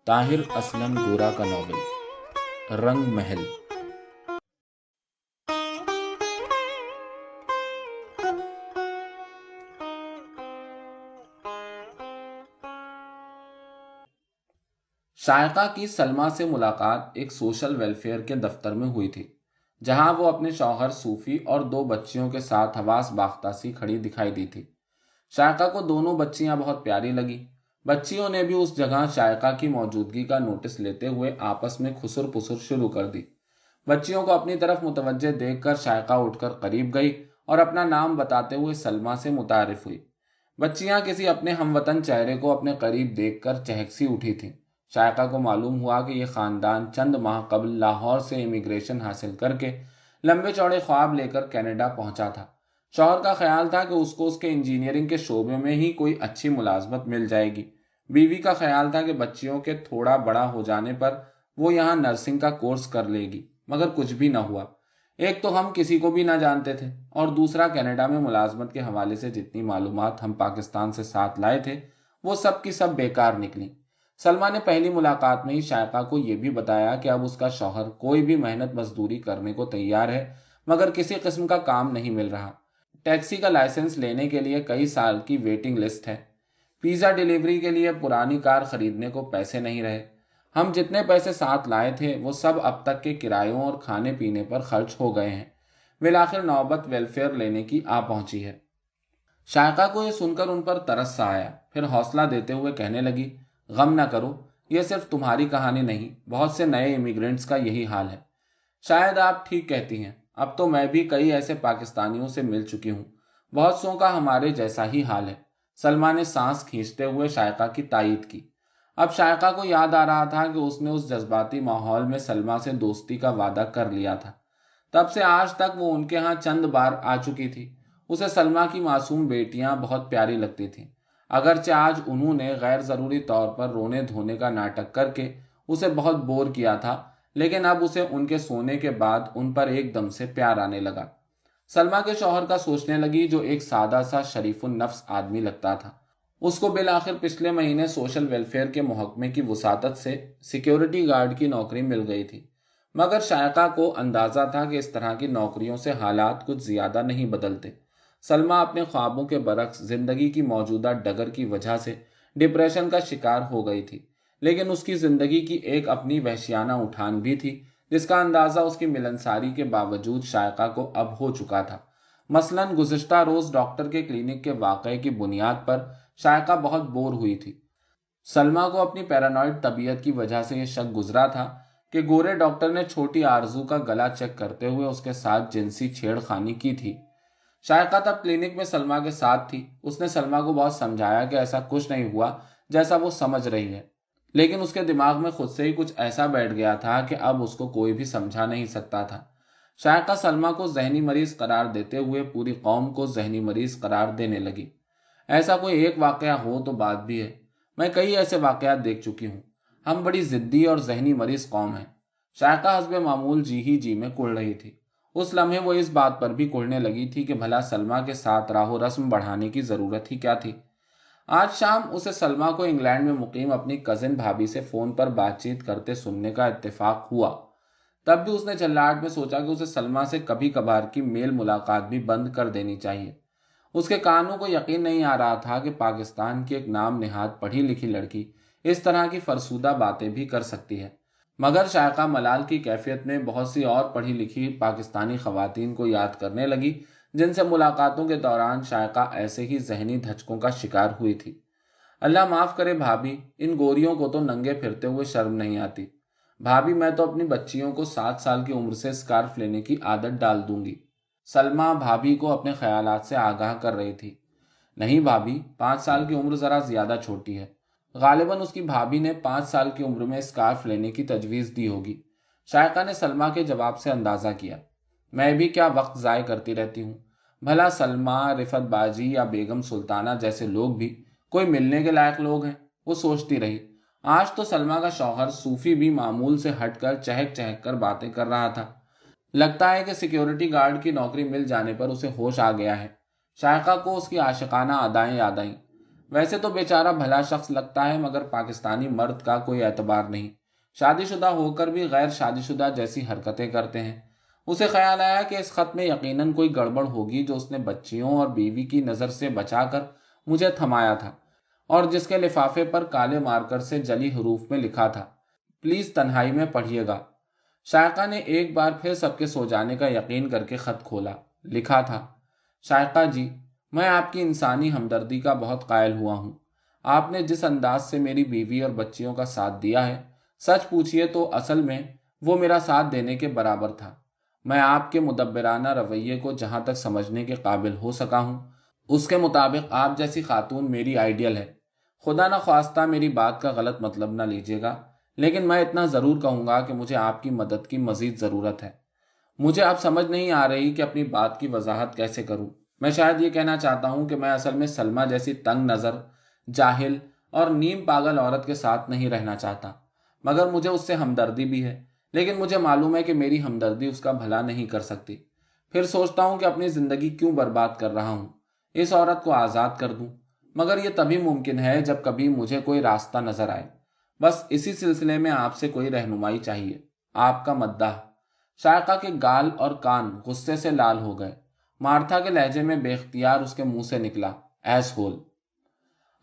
طاہر اسلم گورا کا ناول رنگ محل۔ شائقہ کی سلمیٰ سے ملاقات ایک سوشل ویلفیئر کے دفتر میں ہوئی تھی، جہاں وہ اپنے شوہر صوفی اور 2 بچیوں کے ساتھ حواس باختہ سی کھڑی دکھائی دی تھی۔ شائقہ کو دونوں بچیاں بہت پیاری لگی۔ بچیوں نے بھی اس جگہ شائقہ کی موجودگی کا نوٹس لیتے ہوئے آپس میں خسر پسر شروع کر دی۔ بچیوں کو اپنی طرف متوجہ دیکھ کر شائقہ اٹھ کر قریب گئی اور اپنا نام بتاتے ہوئے سلمیٰ سے متعارف ہوئی۔ بچیاں کسی اپنے ہم وطن چہرے کو اپنے قریب دیکھ کر چہک سی اٹھی تھیں۔ شائقہ کو معلوم ہوا کہ یہ خاندان چند ماہ قبل لاہور سے امیگریشن حاصل کر کے لمبے چوڑے خواب لے کر کینیڈا پہنچا تھا۔ شوہر کا خیال تھا کہ اس کو اس کے انجینئرنگ کے شعبے میں ہی کوئی اچھی ملازمت مل جائے گی۔ بیوی کا خیال تھا کہ بچیوں کے تھوڑا بڑا ہو جانے پر وہ یہاں نرسنگ کا کورس کر لے گی، مگر کچھ بھی نہ ہوا۔ ایک تو ہم کسی کو بھی نہ جانتے تھے، اور دوسرا کینیڈا میں ملازمت کے حوالے سے جتنی معلومات ہم پاکستان سے ساتھ لائے تھے وہ سب کی سب بیکار نکلیں۔ سلمیٰ نے پہلی ملاقات میں ہی شائقہ کو یہ بھی بتایا کہ اب اس کا شوہر کوئی بھی محنت مزدوری کرنے کو تیار ہے، مگر کسی قسم کا کام نہیں مل رہا۔ ٹیکسی کا لائسنس لینے کے لیے کئی سال کی ویٹنگ لسٹ ہے۔ پیزا ڈیلیوری کے لیے پرانی کار خریدنے کو پیسے نہیں رہے۔ ہم جتنے پیسے ساتھ لائے تھے وہ سب اب تک کے کرایوں اور کھانے پینے پر خرچ ہو گئے ہیں۔ بالآخر نوبت ویلفیئر لینے کی آ پہنچی ہے۔ شائقہ کو یہ سن کر ان پر ترس سا آیا، پھر حوصلہ دیتے ہوئے کہنے لگی، غم نہ کرو، یہ صرف تمہاری کہانی نہیں، بہت سے نئے امیگرینٹس کا یہی حال ہے۔ شاید آپ ٹھیک کہتی ہیں، اب تو میں بھی کئی ایسے پاکستانیوں سے مل چکی ہوں، بہت سوں کا ہمارے جیسا ہی حال ہے۔ سلمیٰ نے سانس کھینچتے ہوئے شائقہ کی تائید کی۔ اب شائقہ کو یاد آ رہا تھا کہ اس نے اس جذباتی ماحول میں سلمیٰ سے دوستی کا وعدہ کر لیا تھا۔ تب سے آج تک وہ ان کے ہاں چند بار آ چکی تھی۔ اسے سلمیٰ کی معصوم بیٹیاں بہت پیاری لگتی تھیں، اگرچہ آج انہوں نے غیر ضروری طور پر رونے دھونے کا ناٹک کر کے اسے بہت بور کیا تھا، لیکن اب اسے ان کے سونے کے بعد ان پر ایک دم سے پیار آنے لگا۔ سلمیٰ کے شوہر کا سوچنے لگی، جو ایک سادہ سا شریف النفس آدمی لگتا تھا، اس کو بالآخر پچھلے مہینے سوشل ویلفیئر کے محکمے کی وساطت سے سیکیورٹی گارڈ کی نوکری مل گئی تھی، مگر شائقہ کو اندازہ تھا کہ اس طرح کی نوکریوں سے حالات کچھ زیادہ نہیں بدلتے۔ سلمیٰ اپنے خوابوں کے برعکس زندگی کی موجودہ ڈگر کی وجہ سے ڈپریشن کا شکار ہو گئی تھی، لیکن اس کی زندگی کی ایک اپنی وحشیانہ اٹھان بھی تھی، جس کا اندازہ اس کی ملنساری کے باوجود شائقہ کو اب ہو چکا تھا۔ مثلاً گزشتہ روز ڈاکٹر کے کلینک کے واقعے کی بنیاد پر شائقہ بہت بور ہوئی تھی۔ سلمیٰ کو اپنی پیرانوئڈ طبیعت کی وجہ سے یہ شک گزرا تھا کہ گورے ڈاکٹر نے چھوٹی آرزو کا گلا چیک کرتے ہوئے اس کے ساتھ جنسی چھیڑ خانی کی تھی۔ شائقہ تب کلینک میں سلمیٰ کے ساتھ تھی۔ اس نے سلمیٰ کو بہت سمجھایا کہ ایسا کچھ نہیں ہوا جیسا وہ سمجھ رہی ہے، لیکن اس کے دماغ میں خود سے ہی کچھ ایسا بیٹھ گیا تھا کہ اب اس کو کوئی بھی سمجھا نہیں سکتا تھا۔ شائقہ سلمیٰ کو ذہنی مریض قرار دیتے ہوئے پوری قوم کو ذہنی مریض قرار دینے لگی۔ ایسا کوئی ایک واقعہ ہو تو بات بھی ہے، میں کئی ایسے واقعات دیکھ چکی ہوں۔ ہم بڑی ضدی اور ذہنی مریض قوم ہیں۔ شائقہ حسب معمول جی ہی جی میں کڑ رہی تھی۔ اس لمحے وہ اس بات پر بھی کڑنے لگی تھی کہ بھلا سلمیٰ کے ساتھ راہ و رسم بڑھانے کی ضرورت ہی کیا تھی۔ آج شام اسے سلمیٰ کو انگلینڈ میں مقیم اپنی کزن بھابھی سے فون پر بات چیت کرتے سننے کا اتفاق ہوا۔ تب بھی اس نے چلاہٹ میں سوچا کہ اسے سلمیٰ سے کبھی کبھار کی میل ملاقات بھی بند کر دینی چاہیے۔ اس کے کانوں کو یقین نہیں آ رہا تھا کہ پاکستان کی ایک نام نہاد پڑھی لکھی لڑکی اس طرح کی فرسودہ باتیں بھی کر سکتی ہے، مگر شائقہ ملال کی کیفیت میں بہت سی اور پڑھی لکھی پاکستانی خواتین کو یاد کرنے لگی جن سے ملاقاتوں کے دوران شائقہ ایسے ہی ذہنی دھچکوں کا شکار ہوئی تھی۔ اللہ معاف کرے بھابھی، ان گوریوں کو تو ننگے پھرتے ہوئے شرم نہیں آتی۔ بھابھی میں تو اپنی بچیوں کو 7 سال کی عمر سے اسکارف لینے کی عادت ڈال دوں گی۔ سلمیٰ بھابھی کو اپنے خیالات سے آگاہ کر رہی تھی۔ نہیں بھابھی، 5 سال کی عمر ذرا زیادہ چھوٹی ہے۔ غالباً اس کی بھابھی نے 5 سال کی عمر میں اسکارف لینے کی تجویز دی ہوگی۔ شائقہ نے سلمیٰ کے جواب سے اندازہ کیا، میں بھی کیا وقت ضائع کرتی رہتی ہوں، بھلا سلمیٰ، رفت باجی یا بیگم سلطانہ جیسے لوگ بھی کوئی ملنے کے لائق لوگ ہیں؟ وہ سوچتی رہی۔ آج تو سلمیٰ کا شوہر صوفی بھی معمول سے ہٹ کر چہک چہک کر باتیں کر رہا تھا۔ لگتا ہے کہ سیکیورٹی گارڈ کی نوکری مل جانے پر اسے ہوش آ گیا ہے۔ شائقہ کو اس کی عاشقانہ ادائیں یاد آئیں۔ ویسے تو بیچارہ بھلا شخص لگتا ہے، مگر پاکستانی مرد کا کوئی اعتبار نہیں، شادی شدہ ہو کر بھی غیر شادی شدہ جیسی حرکتیں کرتے ہیں۔ اسے خیال آیا کہ اس خط میں یقیناً کوئی گڑبڑ ہوگی جو اس نے بچیوں اور بیوی کی نظر سے بچا کر مجھے تھمایا تھا، اور جس کے لفافے پر کالے مارکر سے جلی حروف میں لکھا تھا، پلیز تنہائی میں پڑھیے گا۔ شائقہ نے ایک بار پھر سب کے سو جانے کا یقین کر کے خط کھولا۔ لکھا تھا، شائقہ جی، میں آپ کی انسانی ہمدردی کا بہت قائل ہوا ہوں۔ آپ نے جس انداز سے میری بیوی اور بچیوں کا ساتھ دیا ہے، سچ پوچھیے تو اصل میں وہ میرا ساتھ دینے کے برابر تھا۔ میں آپ کے مدبرانہ رویے کو جہاں تک سمجھنے کے قابل ہو سکا ہوں، اس کے مطابق آپ جیسی خاتون میری آئیڈیل ہے۔ خدا نہ خواستہ میری بات کا غلط مطلب نہ لیجیے گا، لیکن میں اتنا ضرور کہوں گا کہ مجھے آپ کی مدد کی مزید ضرورت ہے۔ مجھے اب سمجھ نہیں آ رہی کہ اپنی بات کی وضاحت کیسے کروں۔ میں شاید یہ کہنا چاہتا ہوں کہ میں اصل میں سلمہ جیسی تنگ نظر، جاہل اور نیم پاگل عورت کے ساتھ نہیں رہنا چاہتا، مگر مجھے اس سے ہمدردی بھی ہے، لیکن مجھے معلوم ہے کہ میری ہمدردی اس کا بھلا نہیں کر سکتی۔ پھر سوچتا ہوں کہ اپنی زندگی کیوں برباد کر رہا ہوں، اس عورت کو آزاد کر دوں، مگر یہ تبھی ممکن ہے جب کبھی مجھے کوئی راستہ نظر آئے۔ بس اسی سلسلے میں آپ سے کوئی رہنمائی چاہیے۔ آپ کا مداح۔ شائقہ کے گال اور کان غصے سے لال ہو گئے۔ مارتھا کے لہجے میں بے اختیار اس کے منہ سے نکلا، ایس ہول۔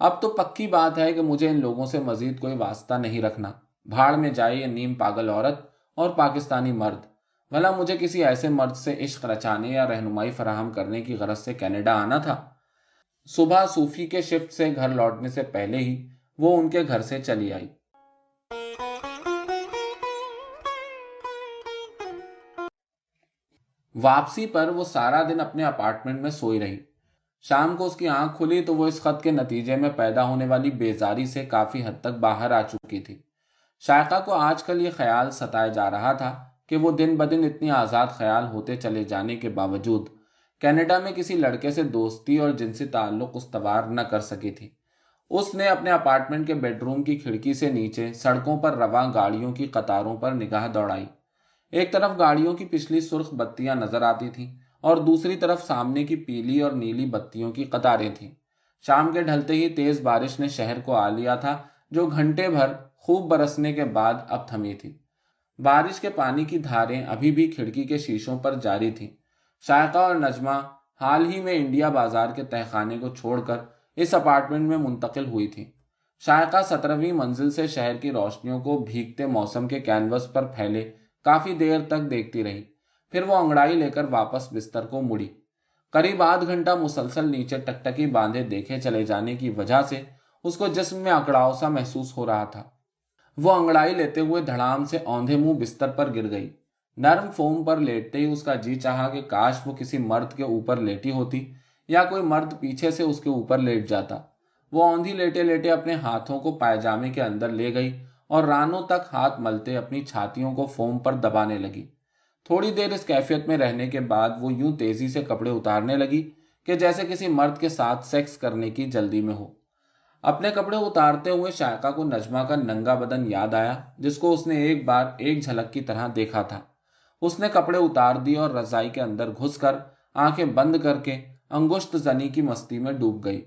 اب تو پکی بات ہے کہ مجھے ان لوگوں سے مزید کوئی واسطہ نہیں رکھنا۔ بھاڑ میں جائے یہ نیم پاگل عورت اور پاکستانی مرد۔ بھلا مجھے کسی ایسے مرد سے عشق رچانے یا رہنمائی فراہم کرنے کی غرض سے کینیڈا آنا تھا؟ صبح صوفی کے شفٹ سے گھر لوٹنے سے پہلے ہی وہ ان کے گھر سے چلی آئی۔ واپسی پر وہ سارا دن اپنے اپارٹمنٹ میں سوئی رہی۔ شام کو اس کی آنکھ کھلی تو وہ اس خط کے نتیجے میں پیدا ہونے والی بیزاری سے کافی حد تک باہر آ چکی تھی۔ شائقہ کو آج کل یہ خیال ستائے جا رہا تھا کہ وہ دن بدن اتنی آزاد خیال ہوتے چلے جانے کے باوجود کینیڈا میں کسی لڑکے سے دوستی اور جنسی تعلق استوار نہ کر سکی تھی۔ اس نے اپنے اپارٹمنٹ کے بیڈ روم کی کھڑکی سے نیچے سڑکوں پر رواں گاڑیوں کی قطاروں پر نگاہ دوڑائی۔ ایک طرف گاڑیوں کی پچھلی سرخ بتیاں نظر آتی تھیں اور دوسری طرف سامنے کی پیلی اور نیلی بتیوں کی قطاریں تھیں۔ شام کے ڈھلتے ہی تیز بارش نے شہر کو آ لیا تھا، جو گھنٹے بھر خوب برسنے کے بعد اب تھمی تھی۔ بارش کے پانی کی دھاریں ابھی بھی کھڑکی کے شیشوں پر جاری تھیں۔ شائقہ اور نجمہ حال ہی میں انڈیا بازار کے تہخانے کو چھوڑ کر اس اپارٹمنٹ میں منتقل ہوئی تھی۔ شائقہ 17ویں منزل سے شہر کی روشنیوں کو بھیگتے موسم کے کینوس پر پھیلے کافی دیر تک دیکھتی رہی، پھر وہ انگڑائی لے کر واپس بستر کو مڑی۔ قریب آدھ گھنٹہ مسلسل نیچے ٹکٹکی باندھے دیکھے چلے جانے کی وجہ سے اس کو جسم میں اکڑاؤ سا محسوس ہو رہا تھا۔ وہ انگڑائی لیتے ہوئے دھڑام سے اوندھے منہ بستر پر گر گئی۔ نرم فوم پر لیٹتے ہی اس کا جی چاہا کہ کاش وہ کسی مرد کے اوپر لیٹی ہوتی یا کوئی مرد پیچھے سے اس کے اوپر لیٹ جاتا۔ وہ اوندھی لیٹے لیٹے اپنے ہاتھوں کو پائجامے کے اندر لے گئی اور رانوں تک ہاتھ ملتے اپنی چھاتیوں کو فوم پر دبانے لگی۔ تھوڑی دیر اس کیفیت میں رہنے کے بعد وہ یوں تیزی سے کپڑے اتارنے لگی کہ جیسے کسی مرد کے ساتھ سیکس کرنے کی جلدی میں ہو۔ اپنے کپڑے اتارتے ہوئے شائقہ کو نجمہ کا ننگا بدن یاد آیا، جس کو اس نے ایک بار ایک جھلک کی طرح دیکھا تھا۔ اس نے کپڑے اتار دیے اور رضائی کے اندر گھس کر آنکھیں بند کر کے انگشت زنی کی مستی میں ڈوب گئی۔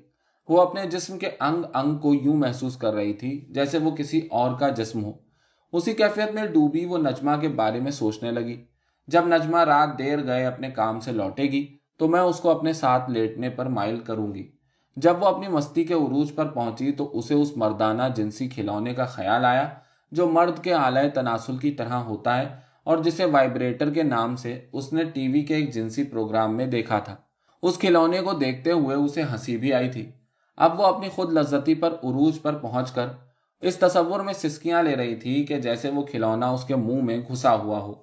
وہ اپنے جسم کے انگ انگ کو یوں محسوس کر رہی تھی جیسے وہ کسی اور کا جسم ہو۔ اسی کیفیت میں ڈوبی وہ نجمہ کے بارے میں سوچنے لگی۔ جب نجمہ رات دیر گئے اپنے کام سے لوٹے گی تو میں اس کو اپنے ساتھ لیٹنے پر مائل کروں گی۔ جب وہ اپنی مستی کے عروج پر پہنچی تو اسے اس مردانہ جنسی کھلونے کا خیال آیا جو مرد کے آلۂ تناسل کی طرح ہوتا ہے اور جسے وائبریٹر کے نام سے اس نے ٹی وی کے ایک جنسی پروگرام میں دیکھا تھا۔ اس کھلونے کو دیکھتے ہوئے اسے ہنسی بھی آئی تھی۔ اب وہ اپنی خود لذتی پر عروج پر پہنچ کر اس تصور میں سسکیاں لے رہی تھی کہ جیسے وہ کھلونا اس کے منہ میں گھسا ہوا ہو۔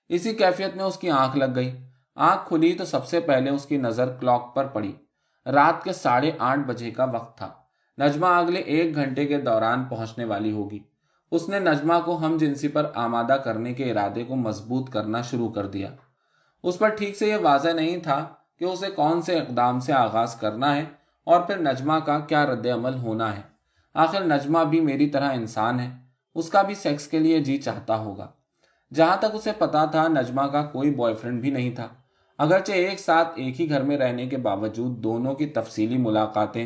اسی کیفیت میں اس کی آنکھ لگ گئی۔ آنکھ کھلی تو سب سے پہلے اس کی نظر کلاک پر پڑی۔ رات کے 8:30 بجے کا وقت تھا۔ نجمہ اگلے 1 گھنٹے کے دوران پہنچنے والی ہوگی۔ اس نے نجمہ کو ہم جنسی پر آمادہ کرنے کے ارادے کو مضبوط کرنا شروع کر دیا۔ اس پر ٹھیک سے یہ واضح نہیں تھا کہ اسے کون سے اقدام سے آغاز کرنا ہے اور پھر نجمہ کا کیا رد عمل ہونا ہے۔ آخر نجمہ بھی میری طرح انسان ہے، اس کا بھی سیکس کے لیے جی چاہتا ہوگا۔ جہاں تک اسے پتا تھا نجمہ کا کوئی بوائے فرینڈ بھی نہیں تھا، اگرچہ ایک ساتھ ایک ہی گھر میں رہنے کے باوجود دونوں کی تفصیلی ملاقاتیں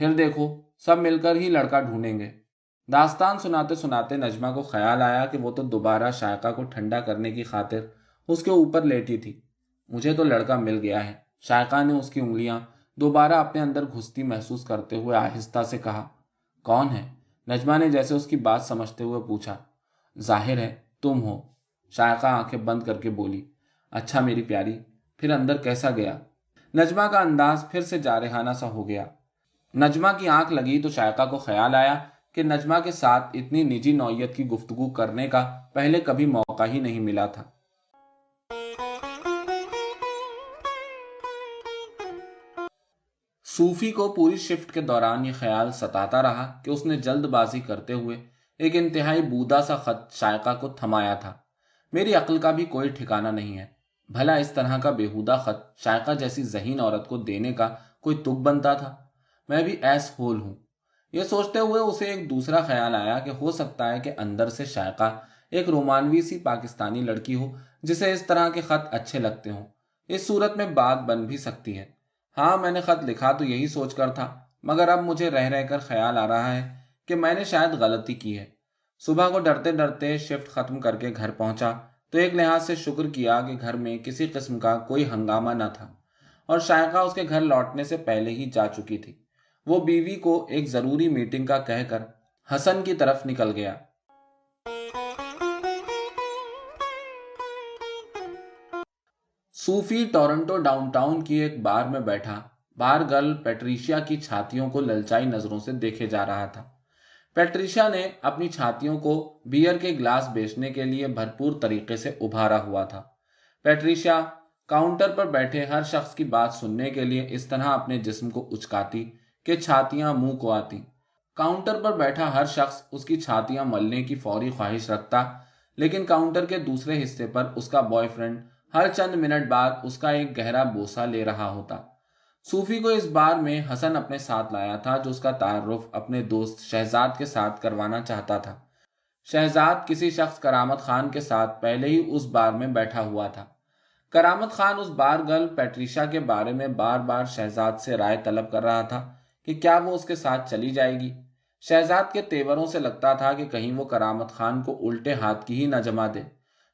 پھر دیکھو سب مل کر ہی لڑکا ڈھونڈیں گے۔ داستان سناتے سناتے نجمہ کو خیال آیا کہ وہ تو دوبارہ شائقہ کو ٹھنڈا کرنے کی خاطر اس کے اوپر لیٹی تھی۔ مجھے تو لڑکا مل گیا ہے، شائقہ نے اس کی انگلیاں دوبارہ اپنے اندر گھستی محسوس کرتے ہوئے آہستہ سے کہا۔ کون ہے؟ نجمہ نے جیسے اس کی بات سمجھتے ہوئے پوچھا۔ ظاہر ہے تم ہو، شائقہ آنکھیں بند کر کے بولی۔ اچھا میری پیاری، پھر اندر کیسا گیا؟ نجمہ کا انداز پھر سے جارحانہ سا ہو گیا۔ نجمہ کی آنکھ لگی تو شائقہ کو خیال آیا کہ نجمہ کے ساتھ اتنی نجی نوعیت کی گفتگو کرنے کا پہلے کبھی موقع ہی نہیں ملا تھا۔ صوفی کو پوری شفٹ کے دوران یہ خیال ستاتا رہا کہ اس نے جلد بازی کرتے ہوئے ایک انتہائی بودا سا خط شائقہ کو تھمایا تھا۔ میری عقل کا بھی کوئی ٹھکانہ نہیں ہے، بھلا اس طرح کا بیہودہ خط شائقہ جیسی ذہین عورت کو دینے کا کوئی تک بنتا تھا؟ میں بھی ایس ہول ہوں۔ یہ سوچتے ہوئے اسے ایک دوسرا خیال آیا کہ ہو سکتا ہے کہ اندر سے شائقہ ایک رومانوی سی پاکستانی لڑکی ہو جسے اس طرح کے خط اچھے لگتے ہوں۔ اس صورت میں بات بن بھی سکتی ہے۔ ہاں میں نے خط لکھا تو یہی سوچ کر تھا، مگر اب مجھے رہ رہ کر خیال آ رہا ہے کہ میں نے شاید غلطی کی ہے۔ صبح کو ڈرتے ڈرتے شفٹ ختم کر کے گھر پہنچا تو ایک لحاظ سے شکر کیا کہ گھر میں کسی قسم کا کوئی ہنگامہ نہ تھا اور شائقہ اس کے گھر لوٹنے سے پہلے ہی جا چکی تھی۔ وہ بیوی کو ایک ضروری میٹنگ کا کہہ کر حسن کی طرف نکل گیا۔ صوفی ٹورنٹو ڈاؤن ٹاؤن کی ایک بار میں بیٹھا بار گرل پیٹریشیا کی چھاتیوں کو للچائی نظروں سے دیکھے جا رہا تھا۔ پیٹریشیا نے اپنی چھاتیوں کو بیئر کے گلاس بیچنے کے لیے بھرپور طریقے سے ابھارا ہوا تھا۔ پیٹریشیا کاؤنٹر پر بیٹھے ہر شخص کی بات سننے کے لیے اس طرح اپنے جسم کو اچکاتی کہ چھاتیاں منہ کو آتی۔ کاؤنٹر پر بیٹھا ہر شخص اس کی چھاتیاں ملنے کی فوری خواہش رکھتا، لیکن کاؤنٹر کے دوسرے حصے پر اس کا بوائے فرینڈ ہر چند منٹ بعد اس کا ایک گہرا بوسہ لے رہا ہوتا۔ صوفی کو اس بار میں حسن اپنے ساتھ لایا تھا جو اس کا تعارف اپنے دوست شہزاد کے ساتھ کروانا چاہتا تھا۔ شہزاد کسی شخص کرامت خان کے ساتھ پہلے ہی اس بار میں بیٹھا ہوا تھا۔ کرامت خان اس بار گرل پیٹریشیا کے بارے میں بار بار شہزاد سے رائے طلب کر رہا تھا کہ کیا وہ اس کے ساتھ چلی جائے گی۔ شہزاد کے تیوروں سے لگتا تھا کہ کہیں وہ کرامت خان کو الٹے ہاتھ کی ہی نہ جما دے۔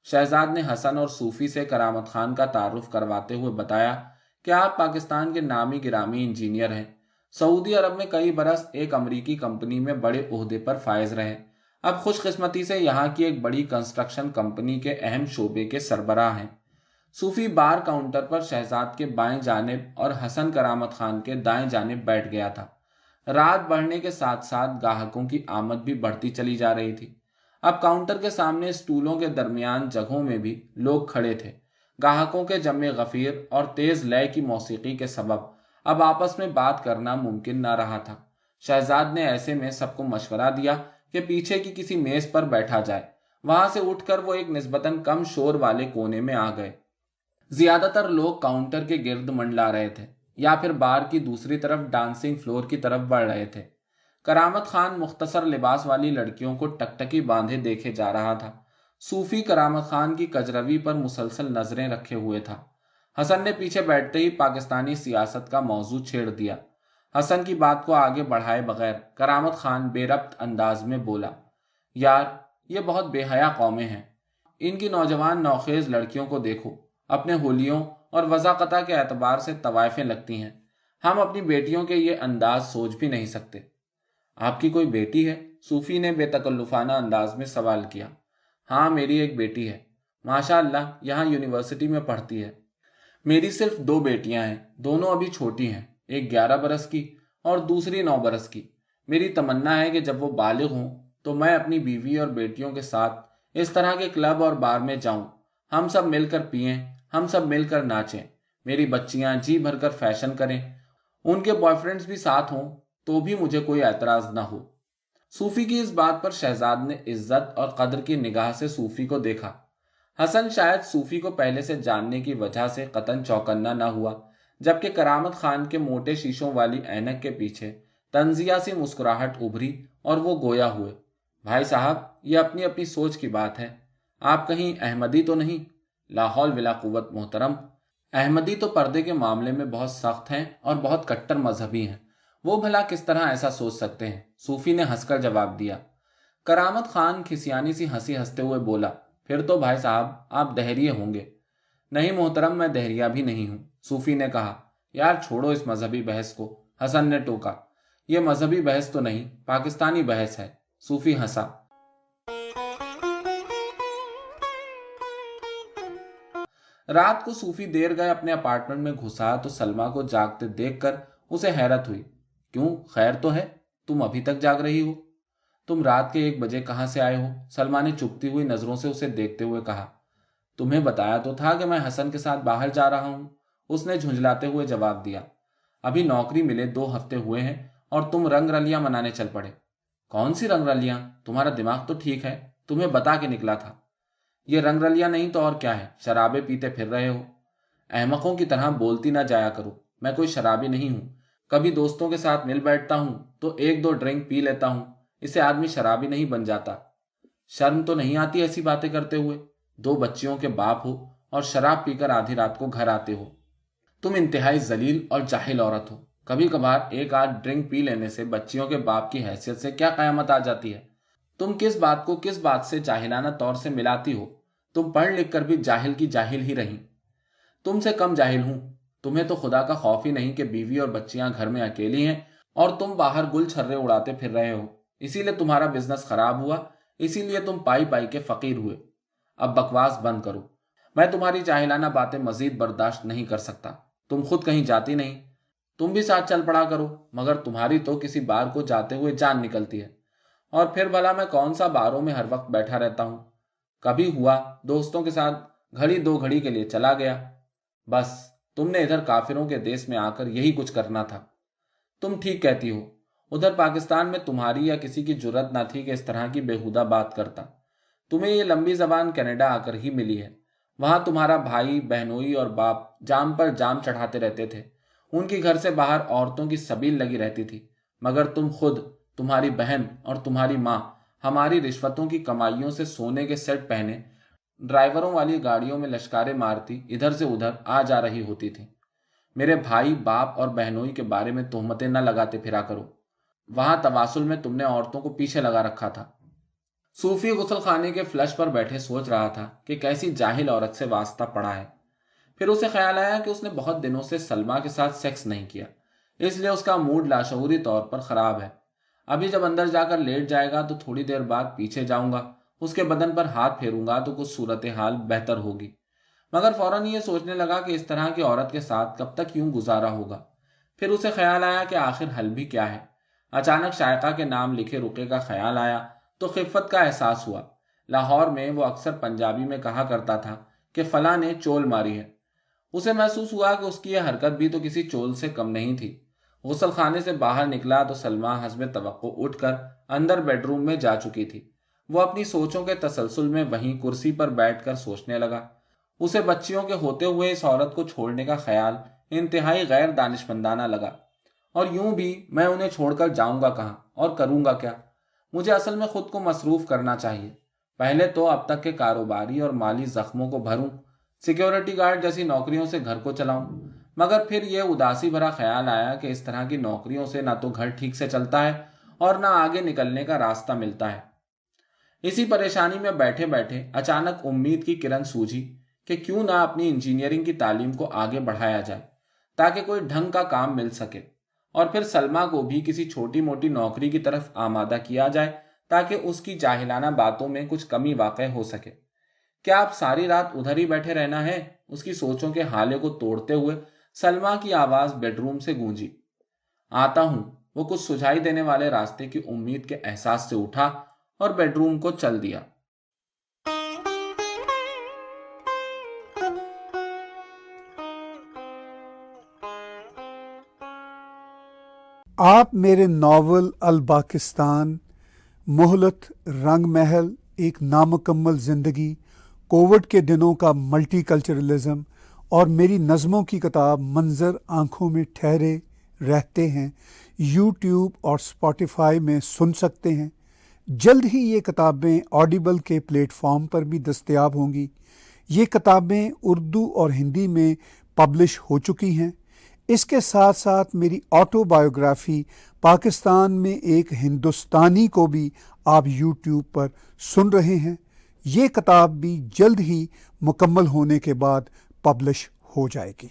شہزاد نے حسن اور صوفی سے کرامت خان کا تعارف کرواتے ہوئے بتایا کہ آپ پاکستان کے نامی گرامی انجینئر ہیں، سعودی عرب میں کئی برس ایک امریکی کمپنی میں بڑے عہدے پر فائز رہے، اب خوش قسمتی سے یہاں کی ایک بڑی کنسٹرکشن کمپنی کے اہم شعبے کے سربراہ ہیں۔ صوفی بار کاؤنٹر پر شہزاد کے بائیں جانب اور حسن کرامت خان کے دائیں جانب بیٹھ گیا تھا۔ رات بڑھنے کے ساتھ ساتھ گاہکوں کی آمد بھی بڑھتی چلی جا رہی تھی۔ اب کاؤنٹر کے سامنے اسٹولوں کے درمیان جگہوں میں بھی لوگ کھڑے تھے۔ گاہکوں کے جمع غفیر اور تیز لے کی موسیقی کے سبب اب آپس میں بات کرنا ممکن نہ رہا تھا۔ شہزاد نے ایسے میں سب کو مشورہ دیا کہ پیچھے کی کسی میز پر بیٹھا جائے۔ وہاں سے اٹھ کر وہ ایک نسبتاً کم شور والے کونے میں آ گئے۔ زیادہ تر لوگ کاؤنٹر کے گرد منڈلا رہے تھے یا پھر بار کی دوسری طرف ڈانسنگ فلور کی طرف بڑھ رہے تھے۔ کرامت خان مختصر لباس والی لڑکیوں کو ٹکٹکی باندھے دیکھے جا رہا تھا۔ صوفی کرامت خان کی کجروی پر مسلسل نظریں رکھے ہوئے تھا۔ حسن نے پیچھے بیٹھتے ہی پاکستانی سیاست کا موضوع چھیڑ دیا۔ حسن کی بات کو آگے بڑھائے بغیر کرامت خان بے ربط انداز میں بولا، یار یہ بہت بے حیا قومیں ہیں، ان کی نوجوان نوخیز لڑکیوں کو دیکھو، اپنے ہولیوں اور وضاقتہ کے اعتبار سے طوائفیں لگتی ہیں، ہم اپنی بیٹیوں کے یہ انداز سوچ بھی نہیں سکتے۔ آپ کی کوئی بیٹی ہے؟ صوفی نے بے تکلفانہ انداز میں سوال کیا۔ ہاں میری ایک بیٹی ہے، ماشاء اللہ یہاں یونیورسٹی میں پڑھتی ہے۔ میری صرف 2 بیٹیاں ہیں، دونوں ابھی چھوٹی ہیں، ایک 11 برس کی اور دوسری 9 برس کی۔ میری تمنا ہے کہ جب وہ بالغ ہوں تو میں اپنی بیوی اور بیٹیوں کے ساتھ اس طرح کے کلب اور بار میں جاؤں، ہم سب مل کر پئیں، ہم سب مل کر ناچیں، میری بچیاں جی بھر کر فیشن کریں، ان کے بوائے فرینڈز بھی ساتھ ہوں تو بھی مجھے کوئی اعتراض نہ ہو۔ صوفی کی اس بات پر شہزاد نے عزت اور قدر کی نگاہ سے صوفی کو دیکھا۔ حسن شاید صوفی کو پہلے سے جاننے کی وجہ سے قطعاً چوکنا نہ ہوا، جبکہ کرامت خان کے موٹے شیشوں والی اینک کے پیچھے طنزیہ سی مسکراہٹ ابھری اور وہ گویا ہوئے، بھائی صاحب یہ اپنی اپنی سوچ کی بات ہے، آپ کہیں احمدی تو نہیں؟ لا حول ولا قوت محترم، احمدی تو پردے کے معاملے میں بہت سخت ہیں اور بہت کٹر مذہبی ہیں، وہ بھلا کس طرح ایسا سوچ سکتے ہیں؟ صوفی نے ہنس کر جواب دیا۔ کرامت خان کھسیانی سی ہنسی ہنستے ہوئے بولا، پھر تو بھائی صاحب آپ دہریے ہوں گے۔ نہیں محترم، میں دہریہ بھی نہیں ہوں، صوفی نے کہا۔ یار چھوڑو اس مذہبی بحث کو، حسن نے ٹوکا۔ یہ مذہبی بحث تو نہیں، پاکستانی بحث ہے، صوفی ہنسا۔ رات کو صوفی دیر گئے اپنے اپارٹمنٹ میں گھسا تو سلمیٰ کو جاگتے دیکھ کر اسے حیرت ہوئی۔ کیوں، خیر تو ہے؟ تم ابھی تک جاگ رہی ہو؟ تم رات کے 1 بجے کہاں سے آئے ہو؟ سلمیٰ نے چپتی ہوئی نظروں سے اسے دیکھتے ہوئے کہا۔ تمہیں بتایا تو تھا کہ میں حسن کے ساتھ باہر جا رہا ہوں، اس نے جھنجھلاتے ہوئے جواب دیا۔ ابھی نوکری ملے 2 ہفتے ہوئے ہیں اور تم رنگ رلیاں منانے چل پڑے۔ کون سی رنگ رلیاں؟ تمہارا دماغ تو ٹھیک ہے، تمہیں بتا کے نکلا تھا۔ یہ رنگ رلیاں نہیں تو اور کیا ہے، شرابیں پیتے پھر رہے ہو۔ احمقوں کی طرح بولتی نہ جایا کرو، میں کوئی شرابی نہیں ہوں۔ کبھی دوستوں کے ساتھ مل بیٹھتا ہوں تو 1-2 ڈرنک پی لیتا ہوں، اسے آدمی شرابی نہیں بن جاتا۔ شرم تو نہیں آتی ایسی باتیں کرتے ہوئے؟ 2 بچیوں کے باپ ہو اور شراب پی کر آدھی رات کو گھر آتے ہو۔ تم انتہائی ذلیل اور جاہل عورت ہو۔ کبھی کبھار 1-8 ڈرنک پی لینے سے بچیوں کے باپ کی حیثیت سے کیا قیامت آ جاتی ہے؟ تم کس بات کو کس بات سے جاہلانہ طور سے ملاتی ہو؟ تم پڑھ لکھ کر بھی جاہل کی جاہل ہی رہی۔ تم سے کم جاہل ہوں۔ تمہیں تو خدا کا خوف ہی نہیں کہ بیوی اور بچیاں گھر میں اکیلی ہیں اور تم باہر گل چھرے اڑاتے پھر رہے ہو۔ اسی لیے تمہارا بزنس خراب ہوا، اسی لیے تم پائی پائی کے فقیر ہوئے۔ اب بکواس بند کرو، میں تمہاری جاہلانہ باتیں مزید برداشت نہیں کر سکتا۔ تم خود کہیں جاتی نہیں، تم بھی ساتھ چل پڑا کرو، مگر تمہاری تو کسی بار کو جاتے ہوئے جان نکلتی ہے۔ اور پھر بھلا میں کون سا باروں میں ہر وقت بیٹھا رہتا ہوں؟ کبھی ہوا دوستوں کے ساتھ گھڑی 2 گھڑی کے لیے چلا گیا، بس۔ تم نے ادھر کافروں کے دیس میں آ کر یہی کچھ کرنا تھا۔ تم ٹھیک کہتی ہو، ادھر پاکستان میں تمہاری یا کسی کی جرت نہ تھی کہ اس طرح کی بےہودہ بات کرتا۔ تمہیں یہ لمبی زبان کینیڈا آ کر ہی ملی ہے۔ وہاں تمہارا بھائی بہنوئی اور باپ جام پر جام چڑھاتے رہتے تھے، ان کی گھر سے باہر عورتوں کی سبیل لگی رہتی تھی، مگر تم خود، تمہاری بہن اور تمہاری ماں ہماری رشوتوں کی کمائیوں سے سونے کے سیٹ پہنے ڈرائیوروں والی گاڑیوں میں لشکاریں مارتی ادھر سے ادھر آ جا رہی ہوتی تھی۔ میرے بھائی باپ اور بہنوئی کے بارے میں تہمتیں نہ لگاتے پھرا کرو۔ وہاں تواصل میں تم نے عورتوں کو پیچھے لگا رکھا تھا۔ صوفی غسل خانے کے فلش پر بیٹھے سوچ رہا تھا کہ کیسی جاہل عورت سے واسطہ پڑا ہے۔ پھر اسے خیال آیا کہ اس نے بہت دنوں سے سلمیٰ کے ساتھ سیکس نہیں کیا، اس لیے اس کا موڈ لاشعوری طور پر خراب ہے۔ ابھی جب اندر جا کر لیٹ جائے گا تو تھوڑی دیر بعد پیچھے جاؤں گا، اس کے بدن پر ہاتھ پھیروں گا تو کچھ صورتحال بہتر ہوگی۔ مگر فوراً یہ سوچنے لگا کہ اس طرح کی عورت کے ساتھ کب تک یوں گزارا ہوگا۔ پھر اسے خیال آیا کہ آخر حل بھی کیا ہے۔ اچانک شائقہ کے نام لکھے رقعے کا خیال آیا تو خفت کا احساس ہوا۔ لاہور میں وہ اکثر پنجابی میں کہا کرتا تھا کہ فلاں نے چول ماری ہے۔ اسے محسوس ہوا کہ اس کی یہ حرکت بھی تو کسی چول سے کم نہیں تھی۔ غسل خانے سے باہر نکلا تو سلمیٰ حسب توقع اٹھ کر اندر بیڈ روم میں جا چکی تھی۔ وہ اپنی سوچوں کے تسلسل میں وہیں کرسی پر بیٹھ کر سوچنے لگا۔ اسے بچیوں کے ہوتے ہوئے اس عورت کو چھوڑنے کا خیال انتہائی غیر دانشمندانہ لگا۔ اور یوں بھی میں انہیں چھوڑ کر جاؤں گا کہاں اور کروں گا کیا؟ مجھے اصل میں خود کو مصروف کرنا چاہیے۔ پہلے تو اب تک کے کاروباری اور مالی زخموں کو بھروں، سیکیورٹی گارڈ جیسی نوکریوں سے گھر کو چلاؤں۔ مگر پھر یہ اداسی بھرا خیال آیا کہ اس طرح کی نوکریوں سے نہ تو گھر ٹھیک سے چلتا ہے اور نہ آگے نکلنے کا راستہ ملتا ہے۔ اسی پریشانی میں بیٹھے بیٹھے اچانک امید کی کرن سوجھی کہ کیوں نہ اپنی انجینئرنگ کی تعلیم کو آگے بڑھایا جائے تاکہ کوئی ڈھنگ کا کام مل سکے، اور پھر سلمیٰ کو بھی کسی چھوٹی موٹی نوکری کی طرف آمادہ کیا جائے تاکہ اس کی جاہلانہ باتوں میں کچھ کمی واقع ہو سکے۔ کیا اب ساری رات ادھر ہی بیٹھے رہنا ہے؟ اس کی سوچوں کے حالے کو توڑتے ہوئے سلمیٰ کی آواز بیڈ روم سے گونجی۔ آتا ہوں۔ وہ کچھ سجھائی دینے والے راستے کی امید کے احساس سے اٹھا اور بیڈ روم کو چل دیا۔ آپ میرے ناول الپاکستان، مہلت، رنگ محل، ایک نامکمل زندگی، کووڈ کے دنوں کا ملٹی کلچرلزم اور میری نظموں کی کتاب منظر آنکھوں میں ٹھہرے رہتے ہیں یوٹیوب اور اسپاٹیفائی میں سن سکتے ہیں۔ جلد ہی یہ کتابیں آڈیبل کے پلیٹ فارم پر بھی دستیاب ہوں گی۔ یہ کتابیں اردو اور ہندی میں پبلش ہو چکی ہیں۔ اس کے ساتھ ساتھ میری آٹو بایوگرافی پاکستان میں ایک ہندوستانی کو بھی آپ یوٹیوب پر سن رہے ہیں، یہ کتاب بھی جلد ہی مکمل ہونے کے بعد پبلش ہو جائے گی۔